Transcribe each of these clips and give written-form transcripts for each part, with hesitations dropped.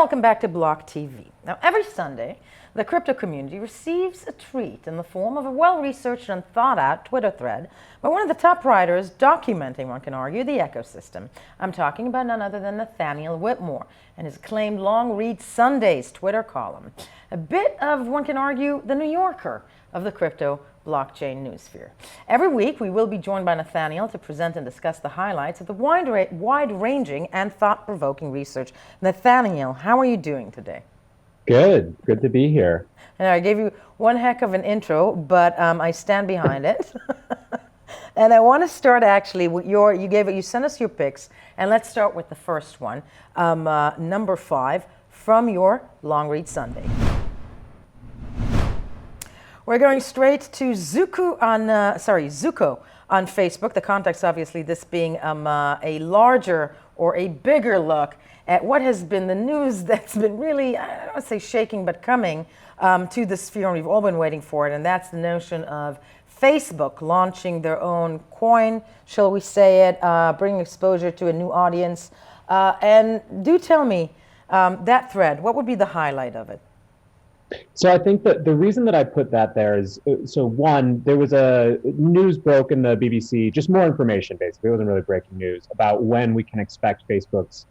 welcome back to BlockTV. Now, every Sunday, the crypto community receives a treat in the form of a well-researched and thought-out Twitter thread by one of the top writers documenting, one can argue, the ecosystem. I'm talking about none other than Nathaniel Whitmore and his acclaimed Long Read Sundays Twitter column. A bit of, one can argue, the New Yorker of the crypto blockchain newsphere. Every week, we will be joined by Nathaniel to present and discuss the highlights of the wide-ranging and thought-provoking research. Nathaniel, how are you doing today? Good to be here. And I gave you one heck of an intro, but I stand behind it. And I want to start actually with you sent us your picks, and let's start with the first one, number 5 from your Long Read Sunday. We're going straight to Zuko on Facebook. The context, obviously, this being a larger or a bigger look at what has been the news that's been really, I don't want to say shaking, but coming to the sphere, and we've all been waiting for it, and that's the notion of Facebook launching their own coin, shall we say it, bringing exposure to a new audience. And do tell me, that thread, what would be the highlight of it? So I think that the reason that I put that there is, so one, there was a news broke in the BBC, just more information basically, it wasn't really breaking news, about when we can expect Facebook's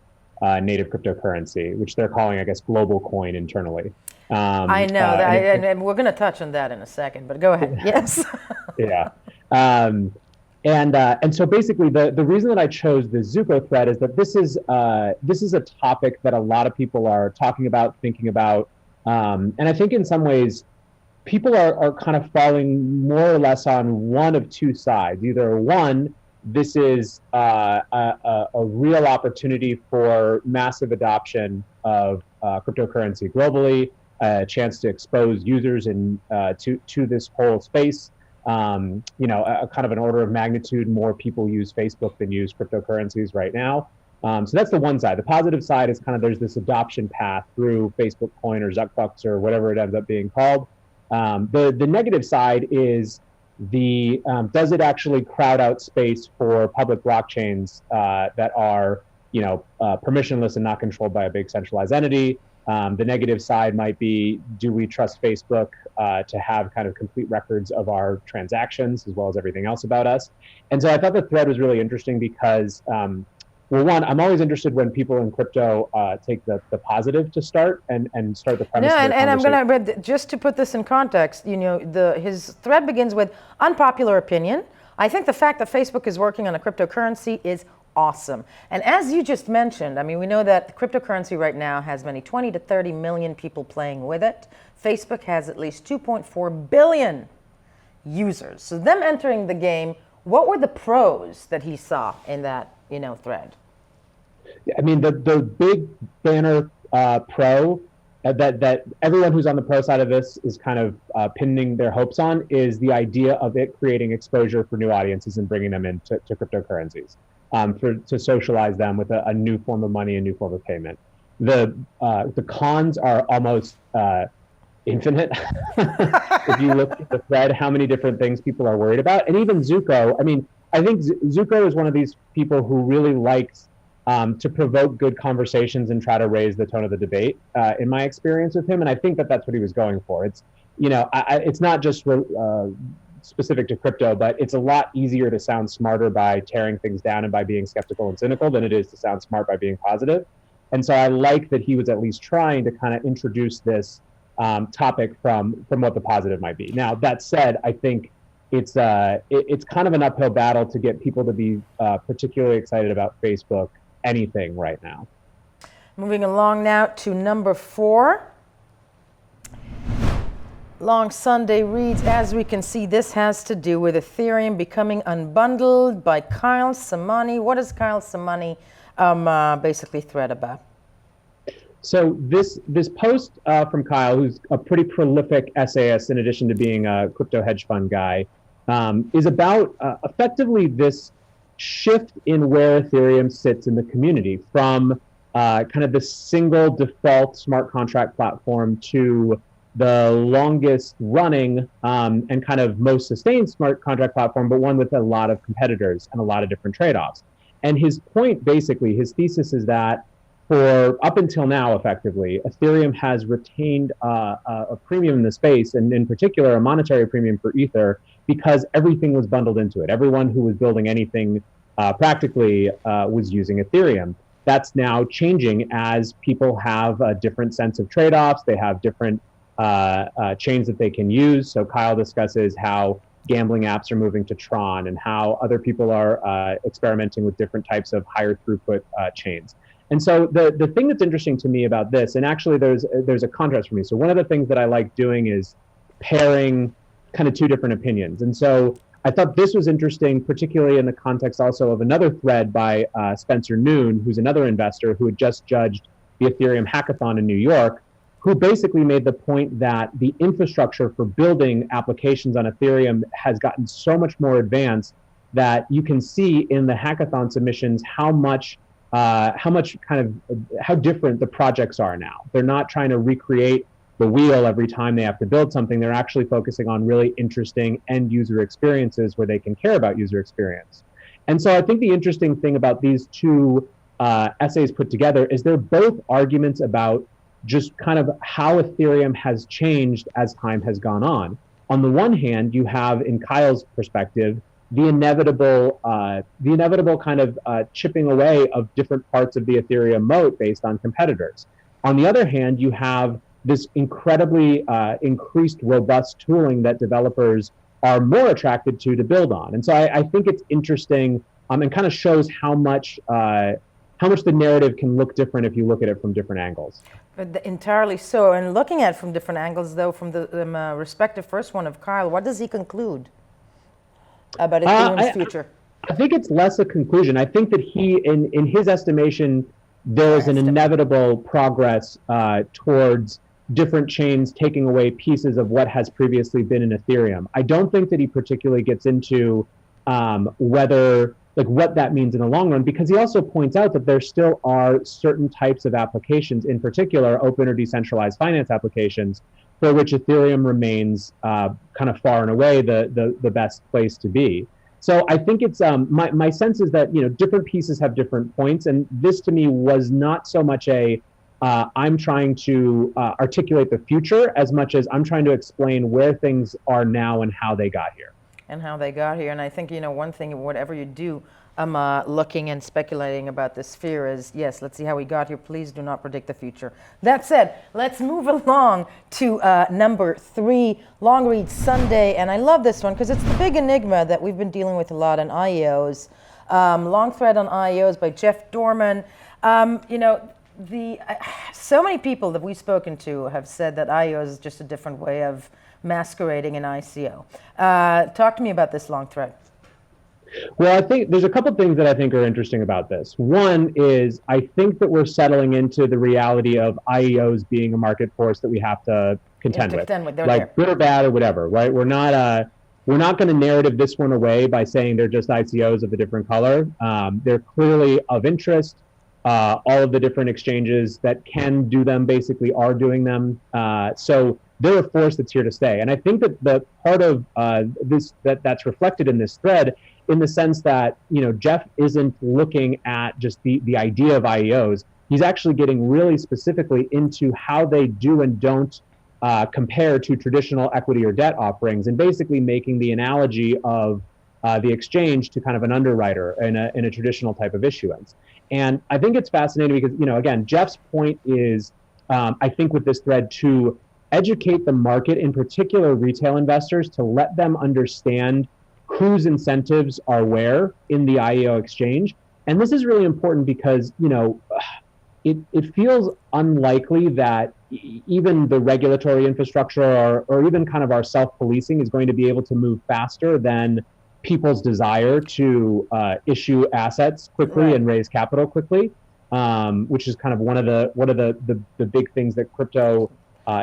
native cryptocurrency, which they're calling, I guess, global coin internally. I know, and we're going to touch on that in a second, but go ahead, yes. Yeah. And so basically the reason that I chose the Zuko thread is that this is a topic that a lot of people are talking about, thinking about. And I think in some ways, people are kind of falling more or less on one of two sides. Either one, this is a real opportunity for massive adoption of cryptocurrency globally, a chance to expose users to this whole space. A kind of an order of magnitude more people use Facebook than use cryptocurrencies right now. So that's the one side. The positive side is kind of there's this adoption path through Facebook Coin or Zuckbucks or whatever it ends up being called. The negative side is does it actually crowd out space for public blockchains that are permissionless and not controlled by a big centralized entity? The negative side might be, do we trust Facebook to have kind of complete records of our transactions as well as everything else about us? And so I thought the thread was really interesting because well, one, I'm always interested when people in crypto take the positive to start and start the premise. No, and I'm going to, just to put this in context, his thread begins with unpopular opinion. I think the fact that Facebook is working on a cryptocurrency is awesome. And as you just mentioned, I mean, we know that cryptocurrency right now has 20 to 30 million people playing with it. Facebook has at least 2.4 billion users. So them entering the game, what were the pros that he saw in that, thread? I mean, the big banner pro that everyone who's on the pro side of this is kind of pinning their hopes on is the idea of it creating exposure for new audiences and bringing them into cryptocurrencies to socialize them with a new form of money, a new form of payment. The cons are almost infinite. If you look at the thread, how many different things people are worried about, and even Zuko. I mean, I think Zuko is one of these people who really likes to provoke good conversations and try to raise the tone of the debate, in my experience with him. And I think that that's what he was going for. It's, it's not just specific to crypto, but it's a lot easier to sound smarter by tearing things down and by being skeptical and cynical than it is to sound smart by being positive. And so I like that he was at least trying to kind of introduce this topic from what the positive might be. Now, that said, I think it's kind of an uphill battle to get people to be particularly excited about Facebook anything right now. Moving along now to number 4. Long Sunday reads, as we can see, this has to do with Ethereum becoming unbundled by Kyle Samani. What is Kyle Samani basically thread about? So this post from Kyle, who's a pretty prolific essayist in addition to being a crypto hedge fund guy, is about effectively this shift in where Ethereum sits in the community from kind of the single default smart contract platform to the longest running and kind of most sustained smart contract platform, but one with a lot of competitors and a lot of different trade-offs. And his point, basically, his thesis is that for up until now, effectively, Ethereum has retained a premium in the space, and in particular, a monetary premium for Ether, because everything was bundled into it. Everyone who was building anything practically was using Ethereum. That's now changing as people have a different sense of trade-offs. They have different chains that they can use. So Kyle discusses how gambling apps are moving to Tron and how other people are experimenting with different types of higher throughput chains. And so the thing that's interesting to me about this, and actually there's a contrast for me. So one of the things that I like doing is pairing kind of two different opinions. And so I thought this was interesting, particularly in the context also of another thread by Spencer Noon, who's another investor who had just judged the Ethereum hackathon in New York, who basically made the point that the infrastructure for building applications on Ethereum has gotten so much more advanced that you can see in the hackathon submissions how different the projects are now. They're not trying to recreate the wheel every time they have to build something. They're actually focusing on really interesting end user experiences where they can care about user experience. And so I think the interesting thing about these two essays put together is they're both arguments about just kind of how Ethereum has changed as time has gone on. On the one hand, you have, in Kyle's perspective, the inevitable kind of chipping away of different parts of the Ethereum moat based on competitors. On the other hand, you have this incredibly increased robust tooling that developers are more attracted to build on. And so I think it's interesting and kind of shows how much the narrative can look different if you look at it from different angles. Entirely so. And looking at it from different angles, though, from the respective first one of Kyle, what does he conclude about Ethereum's future? I think it's less a conclusion. I think that he, in his estimation, there is an inevitable progress towards different chains taking away pieces of what has previously been in Ethereum. I don't think that he particularly gets into what that means in the long run, because he also points out that there still are certain types of applications, in particular open or decentralized finance applications, for which Ethereum remains kind of far and away the best place to be. So I think it's my sense is that different pieces have different points, and this to me was not so much I'm trying to articulate the future as much as I'm trying to explain where things are now and how they got here. And how they got here. And I think, one thing, whatever you do, looking and speculating about this sphere is, yes, let's see how we got here. Please do not predict the future. That said, let's move along to number 3, Long Read Sunday. And I love this one because it's the big enigma that we've been dealing with a lot on IEOs. Long thread on IEOs by Jeff Dorman. So many people that we've spoken to have said that IEOs is just a different way of masquerading an ICO. Talk to me about this long thread. Well, I think there's a couple things that I think are interesting about this. One is I think that we're settling into the reality of IEOs being a market force that we have to contend with. Like good or bad or whatever, right? We're not going to narrative this one away by saying they're just ICOs of a different color. They're clearly of interest. All of the different exchanges that can do them basically are doing them. So they're a force that's here to stay. And I think that the part of that's reflected in this thread, in the sense that Jeff isn't looking at just the idea of IEOs. He's actually getting really specifically into how they do and don't compare to traditional equity or debt offerings, and basically making the analogy of the exchange to kind of an underwriter in a traditional type of issuance. And I think it's fascinating because, again, Jeff's point is, I think with this thread, to educate the market, in particular retail investors, to let them understand whose incentives are where in the IEO exchange. And this is really important because, it feels unlikely that even the regulatory infrastructure or even kind of our self-policing is going to be able to move faster than people's desire to issue assets quickly and raise capital quickly, which is kind of one of the big things that crypto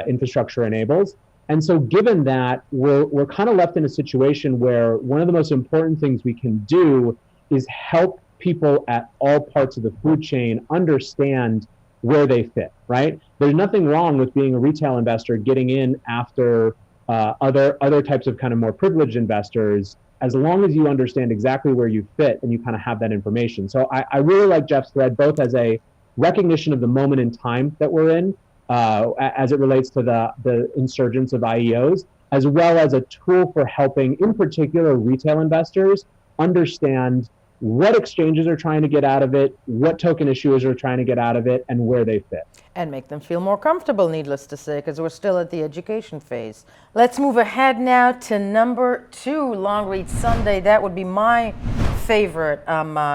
infrastructure enables. And so given that, we're kind of left in a situation where one of the most important things we can do is help people at all parts of the food chain understand where they fit, right? There's nothing wrong with being a retail investor getting in after other types of kind of more privileged investors, as long as you understand exactly where you fit and you kind of have that information. So I really like Jeff's thread, both as a recognition of the moment in time that we're in as it relates to the insurgence of IEOs, as well as a tool for helping, in particular, retail investors understand what exchanges are trying to get out of it, what token issuers are trying to get out of it, and where they fit. And make them feel more comfortable, needless to say, because we're still at the education phase. Let's move ahead now to number 2, Long Read Sunday. That would be my favorite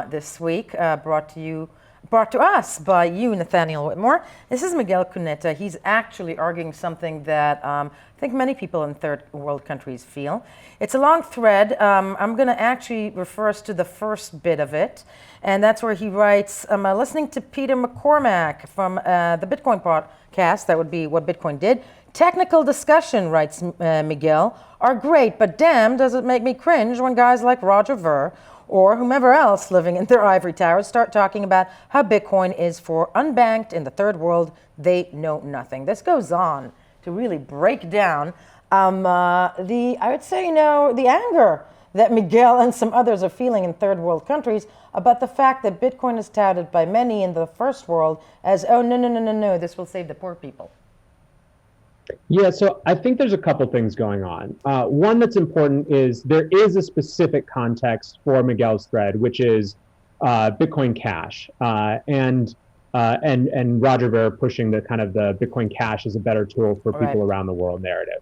this week, brought to us by you, Nathaniel Whitmore. This is Miguel Cuneta. He's actually arguing something that I think many people in third world countries feel. It's a long thread. I'm going to actually refer us to the first bit of it. And that's where he writes, I'm listening to Peter McCormack from the Bitcoin podcast. That would be What Bitcoin Did. Technical discussion, writes Miguel, are great, but damn, does it make me cringe when guys like Roger Ver or whomever else living in their ivory towers start talking about how Bitcoin is for unbanked in the third world. They know nothing. This goes on to really break down I would say, the anger that Miguel and some others are feeling in third world countries about the fact that Bitcoin is touted by many in the first world as, oh, no, this will save the poor people. Yeah, so I think there's a couple things going on. One that's important is there is a specific context for Miguel's thread, which is Bitcoin Cash and Roger Ver pushing the kind of the Bitcoin Cash as a better tool for people around the world narrative.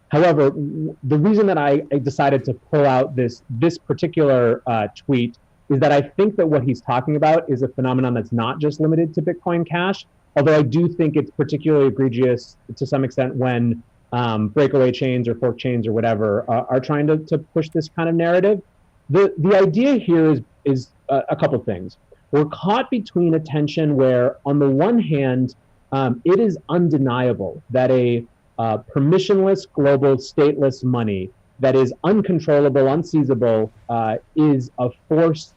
However, the reason that I decided to pull out this particular tweet is that I think that what he's talking about is a phenomenon that's not just limited to Bitcoin Cash, although I do think it's particularly egregious to some extent when breakaway chains or fork chains or whatever are trying to push this kind of narrative. The idea here is a couple things. We're caught between a tension where, on the one hand, it is undeniable that a permissionless, global, stateless money that is uncontrollable, unseizable, is a force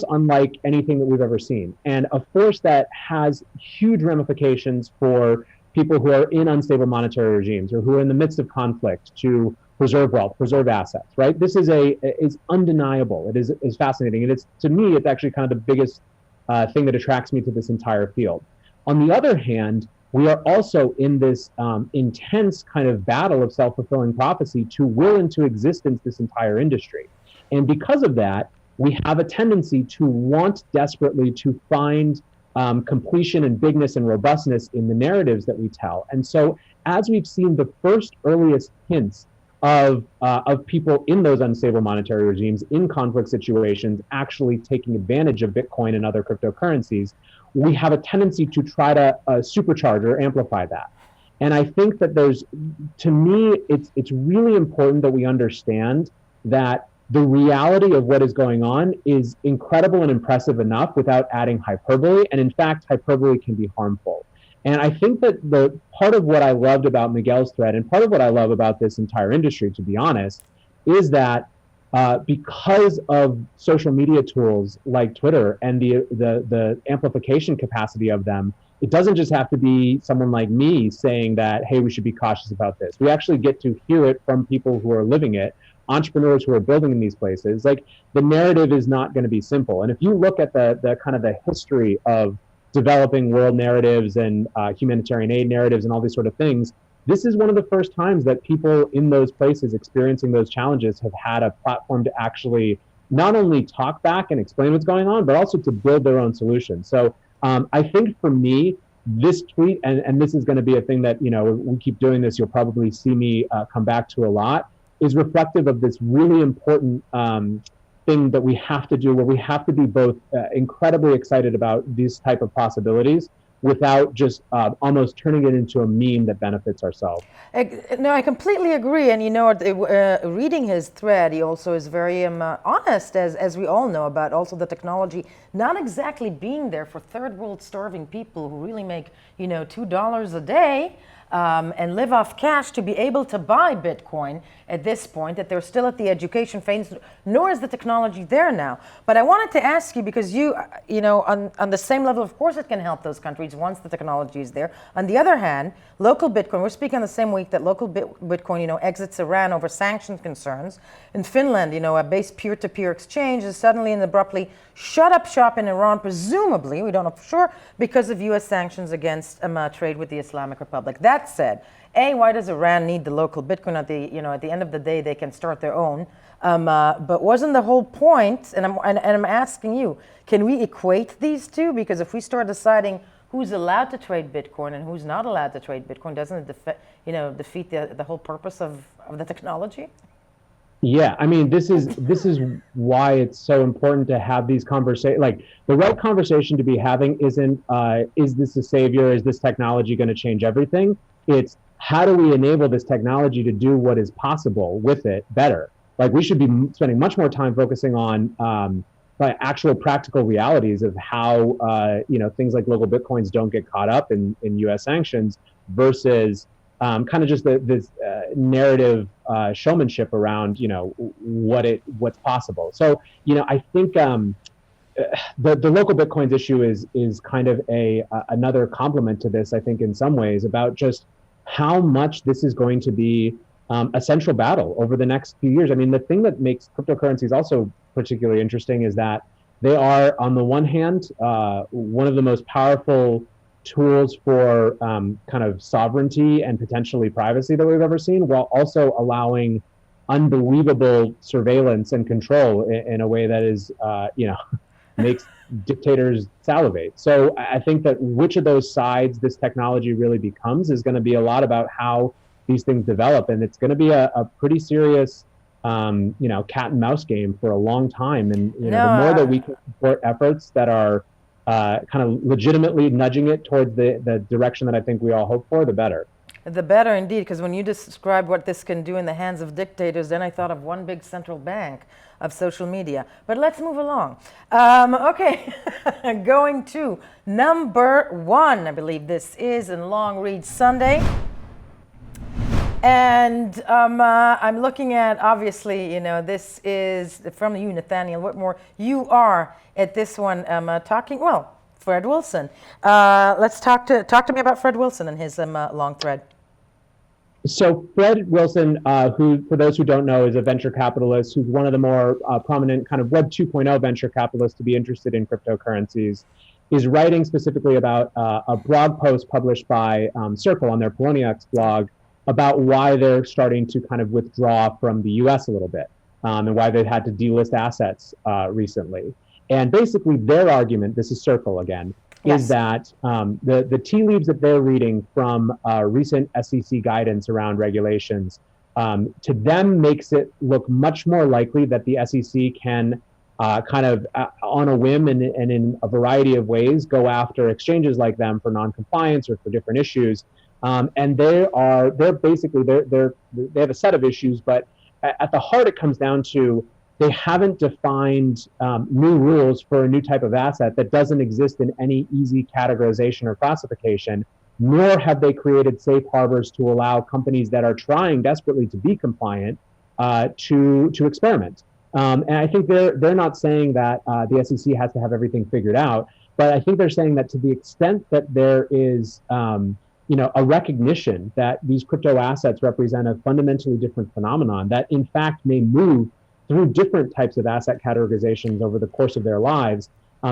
unlike anything that we've ever seen, and a force that has huge ramifications for people who are in unstable monetary regimes or who are in the midst of conflict to preserve wealth, preserve assets, right? This is undeniable. It is fascinating. And to me, it's actually kind of the biggest thing that attracts me to this entire field. On the other hand, we are also in this intense kind of battle of self-fulfilling prophecy to will into existence this entire industry. And because of that, we have a tendency to want desperately to find completion and bigness and robustness in the narratives that we tell. And so as we've seen the first earliest hints of people in those unstable monetary regimes, in conflict situations, actually taking advantage of Bitcoin and other cryptocurrencies, we have a tendency to try to supercharge or amplify that. And I think that to me, it's really important that we understand that the reality of what is going on is incredible and impressive enough without adding hyperbole. And in fact, hyperbole can be harmful. And I think that the part of what I loved about Miguel's thread, and part of what I love about this entire industry, to be honest, is that because of social media tools like Twitter and the amplification capacity of them, it doesn't just have to be someone like me saying that, hey, we should be cautious about this. We actually get to hear it from people who are living it, entrepreneurs who are building in these places. Like, the narrative is not going to be simple. And if you look at the kind of the history of developing world narratives and humanitarian aid narratives and all these sort of things, this is one of the first times that people in those places experiencing those challenges have had a platform to actually not only talk back and explain what's going on, but also to build their own solutions. So I think for me, this tweet, and this is going to be a thing that, we keep doing this, you'll probably see me come back to a lot, is reflective of this really important thing that we have to do, where we have to be both incredibly excited about these type of possibilities without just almost turning it into a meme that benefits ourselves. No, I completely agree. And reading his thread, he also is very honest, as we all know, about also the technology not exactly being there for third world starving people who really make, $2 a day. and live off cash to be able to buy Bitcoin at this point, that they're still at the education phase, nor is the technology there now. But I wanted to ask you, because you know, on the same level, of course it can help those countries once the technology is there. On the other hand, local Bitcoin, we're speaking on the same week that local Bitcoin, you know, exits Iran over sanction concerns. In Finland, you know, a base peer-to-peer exchange is suddenly and abruptly shut up shop in Iran, presumably, we don't know for sure, because of U.S. sanctions against trade with the Islamic Republic. That said, why does Iran need the local Bitcoin? At the end of the day, they can start their own. But wasn't the whole point? And I'm asking you, can we equate these two? Because if we start deciding who's allowed to trade Bitcoin and who's not allowed to trade Bitcoin, doesn't it defeat the whole purpose of the technology? Yeah, I mean, this is why it's so important to have these conversations. Like, the right conversation to be having isn't is this a savior? Is this technology going to change everything? It's, how do we enable this technology to do what is possible with it better? Like, we should be spending much more time focusing on actual practical realities of how things like local Bitcoins don't get caught up in U.S. sanctions versus kind of just this narrative showmanship around what's possible. So I think the local Bitcoins issue is kind of another complement to this. I think in some ways about just how much this is going to be a central battle over the next few years. I mean, the thing that makes cryptocurrencies also particularly interesting is that they are, on the one hand, one of the most powerful tools for kind of sovereignty and potentially privacy that we've ever seen, while also allowing unbelievable surveillance and control in a way that is, makes dictators salivate. So I think that which of those sides this technology really becomes is going to be a lot about how these things develop, and it's going to be a pretty serious cat and mouse game for a long time. And the more that we can support efforts that are kind of legitimately nudging it towards the direction that I think we all hope for, the better. The better indeed, because when you described what this can do in the hands of dictators, then I thought of one big central bank of social media. But let's move along. Okay, going to number one, I believe this is in Long Read Sunday. And I'm looking at, obviously, this is from you, Nathaniel Whitmore. You are at this one talking, Fred Wilson. Let's talk to me about Fred Wilson and his long thread. So Fred Wilson, who, for those who don't know, is a venture capitalist who's one of the more prominent kind of Web 2.0 venture capitalists to be interested in cryptocurrencies, is writing specifically about a blog post published by Circle on their Poloniex blog about why they're starting to kind of withdraw from the US a little bit, and why they've had to delist assets recently. And basically their argument, this is Circle again, yes, is that the tea leaves that they're reading from recent SEC guidance around regulations, to them makes it look much more likely that the SEC can kind of on a whim and in a variety of ways go after exchanges like them for non-compliance or for different issues. And they have a set of issues, but at the heart it comes down to they haven't defined new rules for a new type of asset that doesn't exist in any easy categorization or classification, nor have they created safe harbors to allow companies that are trying desperately to be compliant to experiment. And I think they're not saying that the SEC has to have everything figured out, but I think they're saying that to the extent that there is a recognition that these crypto assets represent a fundamentally different phenomenon that in fact may move through different types of asset categorizations over the course of their lives,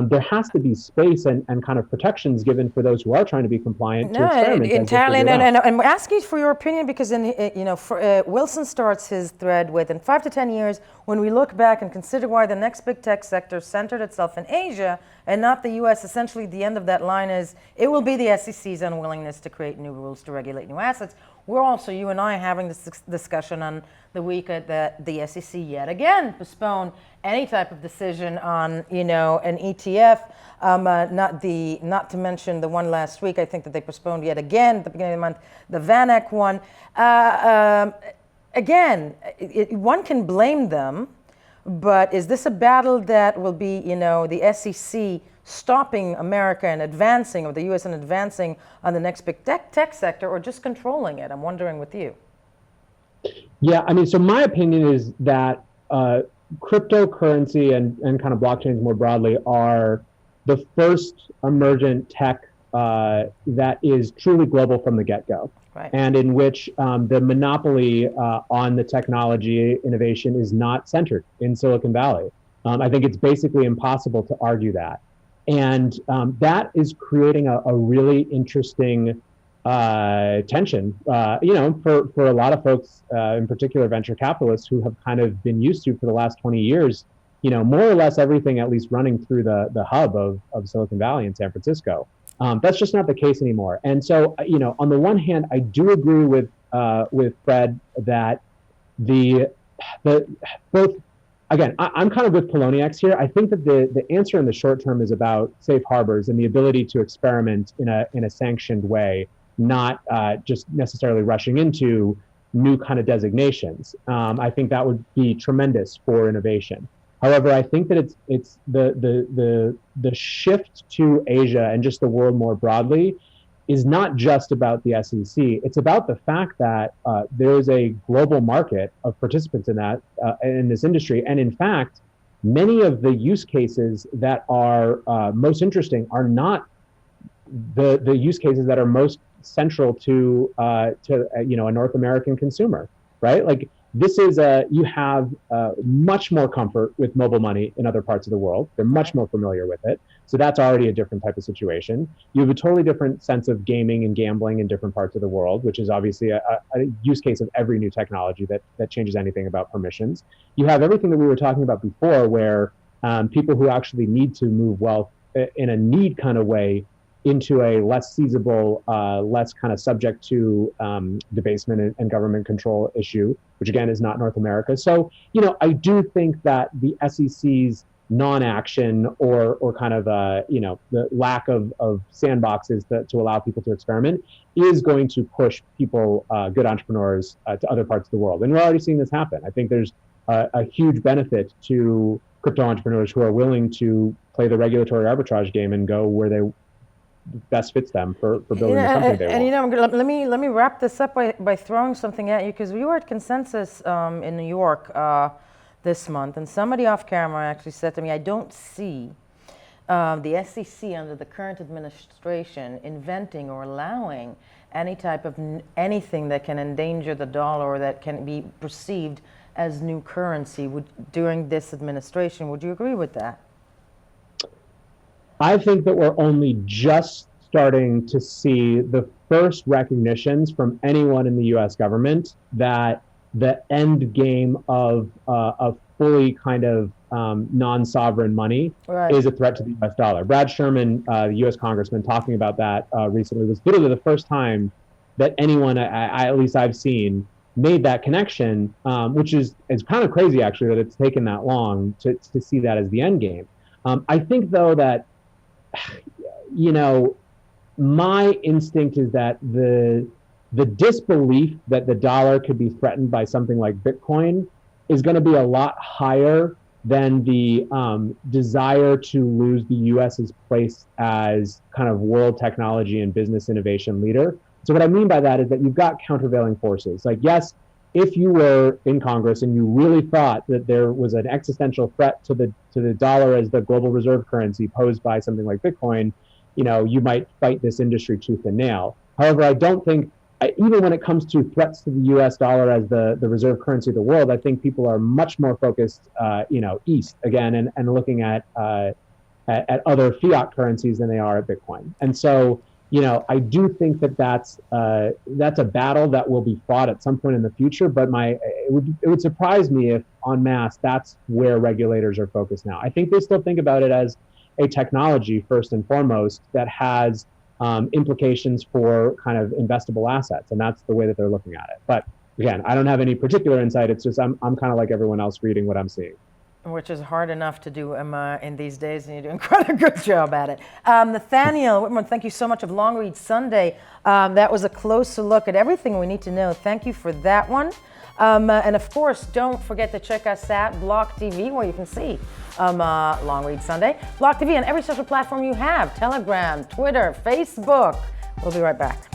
there has to be space and kind of protections given for those who are trying to be compliant to experiment. Entirely, and I'm asking for your opinion because Wilson starts his thread with, in 5 to 10 years, when we look back and consider why the next big tech sector centered itself in Asia and not the U.S., essentially the end of that line is, it will be the SEC's unwillingness to create new rules to regulate new assets. We're also, you and I, having this discussion on the week that the SEC yet again postponed any type of decision on, an ETF. Not to mention the one last week. I think that they postponed yet again at the beginning of the month, the VanEck one. Again, one can blame them, but is this a battle that will be, the SEC stopping America and advancing, or the U.S. and advancing on the next big tech sector, or just controlling it? I'm wondering with you. Yeah, I mean, so my opinion is that cryptocurrency and kind of blockchains more broadly are the first emergent tech that is truly global from the get-go. Right. And in which the monopoly on the technology innovation is not centered in Silicon Valley. I think it's basically impossible to argue that. And that is creating a really interesting tension, for a lot of folks, in particular venture capitalists, who have kind of been used to for the last 20 years, more or less everything at least running through the hub of Silicon Valley in San Francisco. That's just not the case anymore. And so, on the one hand, I do agree with Fred that both, again, I'm kind of with Poloniacs here. I think that the answer in the short term is about safe harbors and the ability to experiment in a sanctioned way, not just necessarily rushing into new kind of designations. I think that would be tremendous for innovation. However, I think that it's the shift to Asia and just the world more broadly is not just about the SEC. It's about the fact that there is a global market of participants in this industry, and in fact, many of the use cases that are most interesting are not the use cases that are most central to a North American consumer, right? Like, this is you have much more comfort with mobile money in other parts of the world. They're much more familiar with it. So that's already a different type of situation. You have a totally different sense of gaming and gambling in different parts of the world, which is obviously a use case of every new technology that changes anything about permissions. You have everything that we were talking about before, where people who actually need to move wealth in a need kind of way into a less feasible, less kind of subject to debasement and government control issue, which again is not North America. So, I do think that the SEC's non-action or kind of, the lack of sandboxes to allow people to experiment is going to push people, good entrepreneurs, to other parts of the world. And we're already seeing this happen. I think there's a huge benefit to crypto entrepreneurs who are willing to play the regulatory arbitrage game and go where they best fits them for building the company they want. And let me wrap this up by throwing something at you, because we were at Consensus in New York this month, and somebody off camera actually said to me, I don't see the SEC under the current administration inventing or allowing any type of anything that can endanger the dollar or that can be perceived as new currency during this administration. Would you agree with that? I think that we're only just starting to see the first recognitions from anyone in the U.S. government that the end game of a fully kind of non-sovereign money is a threat to the U.S. dollar. Brad Sherman, the U.S. congressman, talking about that recently, was literally the first time that anyone, at least I've seen, made that connection, which is kind of crazy, actually, that it's taken that long to see that as the end game. I think, though, that my instinct is that the disbelief that the dollar could be threatened by something like Bitcoin is going to be a lot higher than the desire to lose the U.S.'s place as kind of world technology and business innovation leader. So what I mean by that is that you've got countervailing forces. Like, yes, if you were in Congress and you really thought that there was an existential threat to the dollar as the global reserve currency posed by something like Bitcoin, you might fight this industry tooth and nail. However, I don't think, even when it comes to threats to the U.S. dollar as the reserve currency of the world, I think people are much more focused, east again, and looking at other fiat currencies than they are at Bitcoin. And so, I do think that that's a battle that will be fought at some point in the future. But it would surprise me if en masse that's where regulators are focused now. I think they still think about it as a technology first and foremost that has implications for kind of investable assets, and that's the way that they're looking at it. But again, I don't have any particular insight. It's just I'm kind of like everyone else reading what I'm seeing. Which is hard enough to do in these days, and you're doing quite a good job at it. Nathaniel Whitman, thank you so much, of Long Read Sunday. That was a closer look at everything we need to know. Thank you for that one. And of course, don't forget to check us at BlockTV, where you can see Long Read Sunday. BlockTV on every social platform you have: Telegram, Twitter, Facebook. We'll be right back.